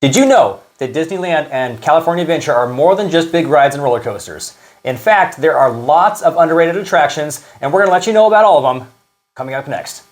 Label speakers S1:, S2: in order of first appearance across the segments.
S1: Did you know that Disneyland and California Adventure are more than just big rides and roller coasters? In fact, there are lots of underrated attractions, and we're going to let you know about all of them coming up next.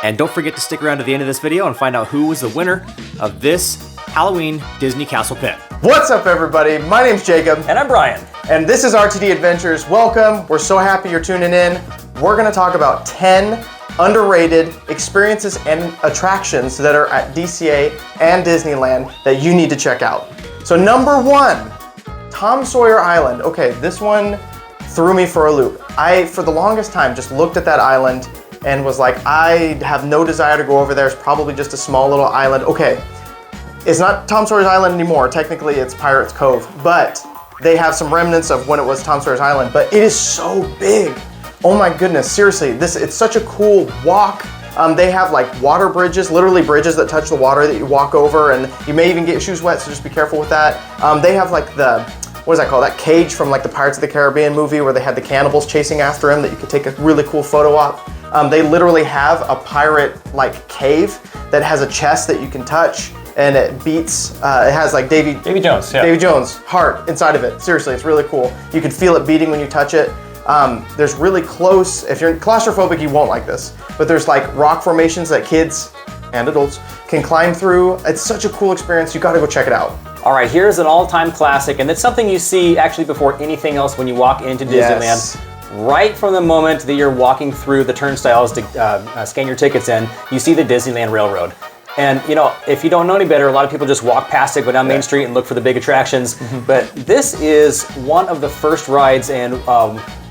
S1: And don't forget to stick around to the end of this video and find out who was the winner of this Halloween Disney Castle Pin.
S2: What's up, everybody? My name's Jacob.
S1: And I'm Brian.
S2: And this is RTD Adventures. Welcome. We're so happy you're tuning in. We're going to talk about 10 underrated experiences and attractions that are at DCA and Disneyland that you need to check out. So number one, Tom Sawyer Island. Okay, this one threw me for a loop. I, for the longest time, just looked at that island and was like, I have no desire to go over there. It's probably just a small little island. Okay, it's not Tom Sawyer's Island anymore. Technically, it's Pirates Cove, but they have some remnants of when it was Tom Sawyer's Island, but it is so big. Oh my goodness, seriously, it's such a cool walk. They have like water bridges, literally bridges that touch the water that you walk over, and you may even get your shoes wet, so just be careful with that. They have like the, what is that called? That cage from like the Pirates of the Caribbean movie where they had the cannibals chasing after him that you could take a really cool photo of. They literally have a pirate like cave that has a chest that you can touch, and it beats, it has like Davy Jones, yeah. Davy Jones heart inside of it. Seriously, it's really cool. You can feel it beating when you touch it. There's really close, if you're claustrophobic, you won't like this, but there's like rock formations that kids and adults can climb through. It's such a cool experience. You gotta go check it out.
S1: All right, here's an all-time classic, and it's something you see actually before anything else when you walk into Disneyland.
S2: Yes.
S1: Right from the moment that you're walking through the turnstiles to scan your tickets in, you see the Disneyland Railroad. And you know, if you don't know any better, a lot of people just walk past it, go down Main Street and look for the big attractions. But this is one of the first rides and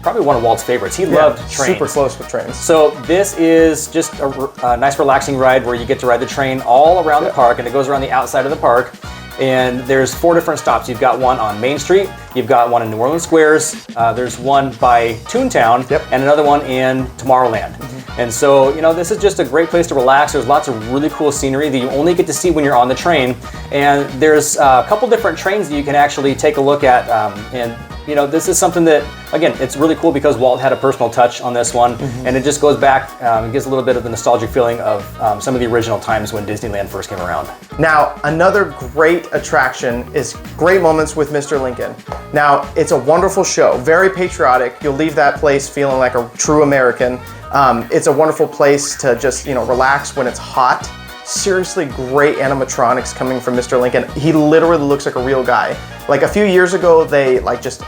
S1: probably one of Walt's favorites. He loved trains.
S2: Super close with trains.
S1: So this is just a nice relaxing ride where you get to ride the train all around the park, and it goes around the outside of the park. And there's 4 different stops. You've got one on Main Street, you've got one in New Orleans Squares, there's one by Toontown, and another one in Tomorrowland. And so, you know, this is just a great place to relax. There's lots of really cool scenery that you only get to see when you're on the train. And there's a couple different trains that you can actually take a look at. And you know, this is something that, again, it's really cool because Walt had a personal touch on this one, and it just goes back, it gives a little bit of the nostalgic feeling of some of the original times when Disneyland first came around.
S2: Now, another great attraction is Great Moments with Mr. Lincoln. Now, it's a wonderful show, very patriotic. You'll leave that place feeling like a true American. It's a wonderful place to just, you know, relax when it's hot. Seriously great animatronics coming from Mr. Lincoln. He literally looks like a real guy. Like a few years ago, they like just,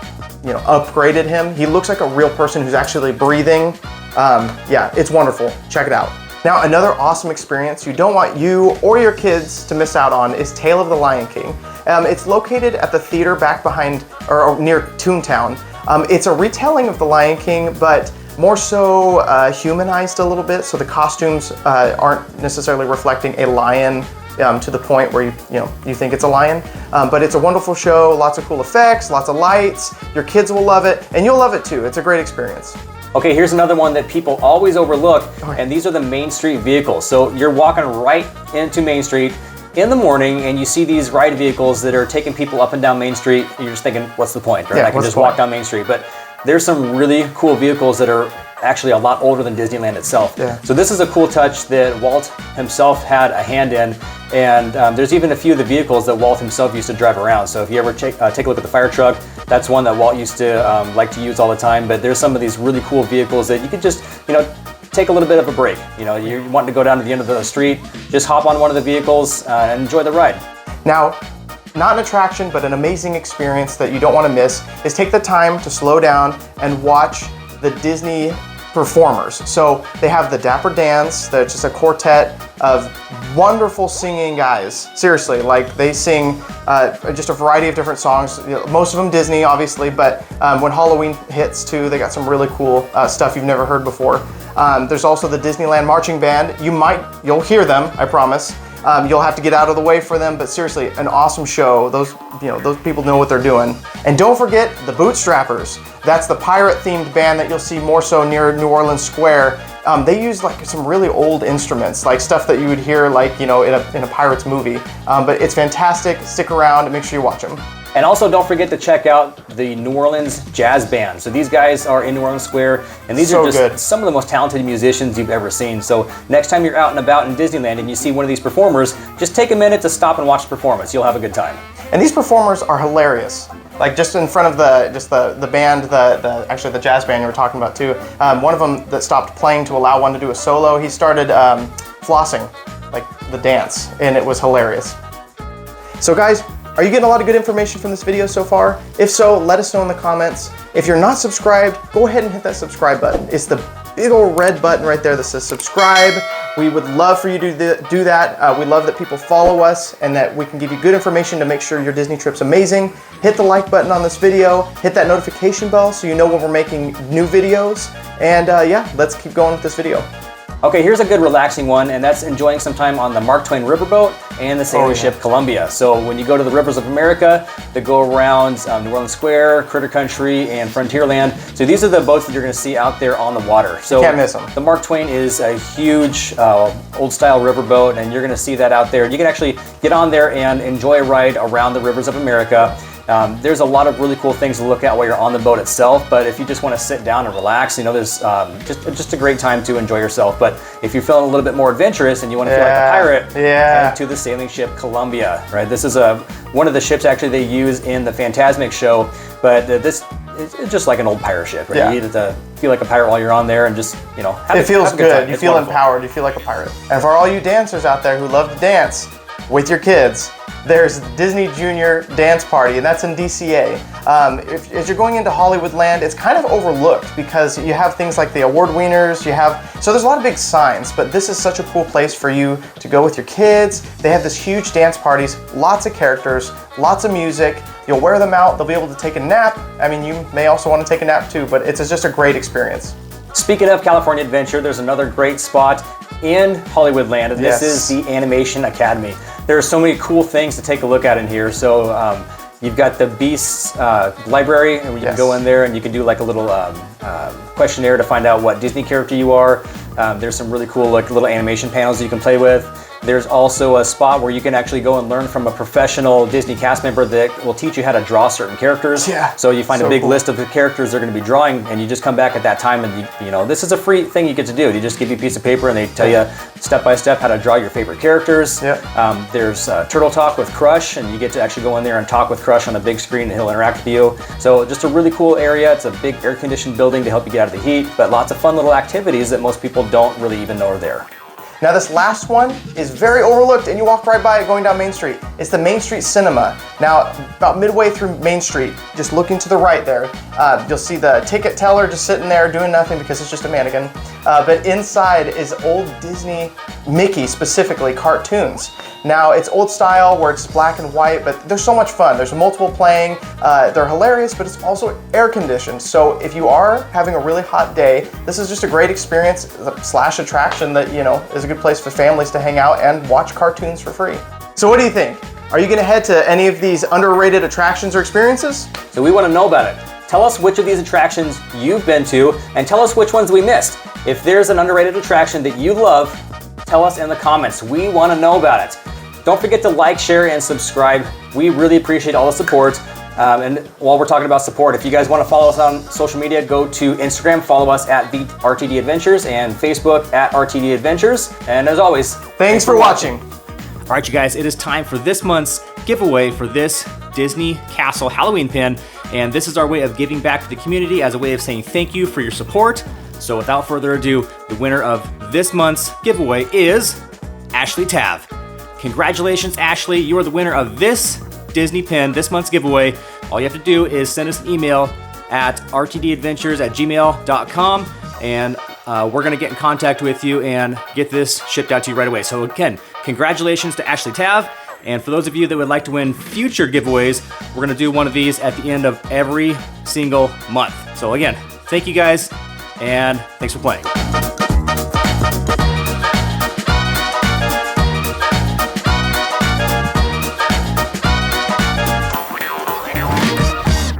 S2: you know, upgraded him. He looks like a real person who's actually breathing. Yeah, it's wonderful. Check it out. Now, another awesome experience you don't want you or your kids to miss out on is Tale of the Lion King. It's located at the theater back behind, or near Toontown. It's a retelling of the Lion King, but more so humanized a little bit, so the costumes aren't necessarily reflecting a lion to the point where you think it's a lion. But it's a wonderful show, lots of cool effects, lots of lights. Your kids will love it, and you'll love it too. It's a great experience.
S1: Okay, here's another one that people always overlook, and these are the Main Street vehicles. So you're walking right into Main Street in the morning, and you see these ride vehicles that are taking people up and down Main Street. You're just thinking, what's the point? Right? I can just walk down Main Street. But there's some really cool vehicles that are actually a lot older than Disneyland itself. So this is a cool touch that Walt himself had a hand in, and there's even a few of the vehicles that Walt himself used to drive around. So if you ever take a look at the fire truck, that's one that Walt used to like to use all the time. But there's some of these really cool vehicles that you could just, you know, take a little bit of a break. You know, you're wanting to go down to the end of the street, just hop on one of the vehicles and enjoy the ride.
S2: Now, not an attraction, but an amazing experience that you don't want to miss is take the time to slow down and watch the Disney performers. So they have the Dapper Dans, that's just a quartet of wonderful singing guys. Seriously, like they sing just a variety of different songs, you know, most of them Disney obviously, but when Halloween hits too, they got some really cool stuff you've never heard before. There's also the Disneyland Marching Band. You'll hear them, I promise. You'll have to get out of the way for them, but seriously, an awesome show. Those people know what they're doing. And don't forget the Bootstrappers. That's the pirate-themed band that you'll see more so near New Orleans Square. They use like some really old instruments, like stuff that you would hear like, you know, in a Pirates movie. But it's fantastic. Stick around and make sure you watch them.
S1: And also don't forget to check out the New Orleans Jazz Band. So these guys are in New Orleans Square, and these are just some of the most talented musicians you've ever seen. So next time you're out and about in Disneyland and you see one of these performers, just take a minute to stop and watch the performance. You'll have a good time.
S2: And these performers are hilarious. Like just in front of the band, actually the jazz band you were talking about too. One of them that stopped playing to allow one to do a solo, he started flossing, like the dance, and it was hilarious. So guys, are you getting a lot of good information from this video so far? If so, let us know in the comments. If you're not subscribed, go ahead and hit that subscribe button. It's the big old red button right there that says subscribe. We would love for you to do that. We love that people follow us and that we can give you good information to make sure your Disney trip's amazing. Hit the like button on this video. Hit that notification bell so you know when we're making new videos. And yeah, let's keep going with this video.
S1: Okay, here's a good relaxing one, and that's enjoying some time on the Mark Twain riverboat and the sailing ship Columbia. So when you go to the rivers of America that go around New Orleans Square, Critter Country, and Frontierland, so these are the boats that you're going to see out there on the water. So
S2: can't miss them.
S1: The Mark Twain is a huge old-style riverboat, and you're going to see that out there. You can actually get on there and enjoy a ride around the rivers of America. There's a lot of really cool things to look at while you're on the boat itself, but if you just want to sit down and relax, you know, there's just a great time to enjoy yourself. But if you're feeling a little bit more adventurous and you want to feel like a pirate, head to the sailing ship Columbia, right? This is one of the ships actually they use in the Fantasmic show, but this it's just like an old pirate ship, right? You need to feel like a pirate while you're on there and just, you know,
S2: it feels good. You feel empowered. You feel like a pirate. And for all you dancers out there who love to dance with your kids, there's Disney Junior Dance Party, and that's in DCA. As you're going into Hollywoodland, it's kind of overlooked because you have things like the award winners, so there's a lot of big signs, but this is such a cool place for you to go with your kids. They have this huge dance parties, lots of characters, lots of music. You'll wear them out, they'll be able to take a nap. I mean, you may also want to take a nap too, but it's just a great experience.
S1: Speaking of California Adventure, there's another great spot in Hollywoodland, and this is the Animation Academy. There are so many cool things to take a look at in here. So you've got the Beasts library, and you can go in there and you can do like a little questionnaire to find out what Disney character you are. There's some really cool like little animation panels that you can play with. There's also a spot where you can actually go and learn from a professional Disney cast member that will teach you how to draw certain characters. So you find a big list of the characters they're going to be drawing, and you just come back at that time, and you know, this is a free thing you get to do. You just give you a piece of paper and they tell you step by step how to draw your favorite characters. There's Turtle Talk with Crush, and you get to actually go in there and talk with Crush on a big screen, and he'll interact with you. So just a really cool area. It's a big air-conditioned building to help you get out of the heat, but lots of fun little activities that most people don't really even know are there.
S2: Now this last one is very overlooked, and you walk right by it going down Main Street. It's the Main Street Cinema. Now, about midway through Main Street, just looking to the right there, you'll see the ticket teller just sitting there doing nothing because it's just a mannequin. But inside is old Disney, Mickey specifically, cartoons. Now it's old style where it's black and white, but they're so much fun. There's multiple playing, they're hilarious, but it's also air conditioned. So if you are having a really hot day, this is just a great experience / attraction that, you know, is a good place for families to hang out and watch cartoons for free. So what do you think? Are you gonna head to any of these underrated attractions or experiences?
S1: So we wanna know about it. Tell us which of these attractions you've been to, and tell us which ones we missed. If there's an underrated attraction that you love, tell us in the comments. We wanna know about it. Don't forget to like, share, and subscribe. We really appreciate all the support. And while we're talking about support, if you guys want to follow us on social media, go to Instagram, follow us at the RTD Adventures, and Facebook at RTD Adventures. And as always,
S2: thanks for watching.
S1: All right, you guys, it is time for this month's giveaway for this Disney Castle Halloween pin. And this is our way of giving back to the community as a way of saying thank you for your support. So without further ado, the winner of this month's giveaway is Ashley Tav. Congratulations, Ashley. You are the winner of this Disney pin, this month's giveaway. All you have to do is send us an email at rtdadventures@gmail.com, and we're going to get in contact with you and get this shipped out to you right away. So again, congratulations to Ashley Tav. And for those of you that would like to win future giveaways, we're going to do one of these at the end of every single month. So again, thank you guys, and thanks for playing.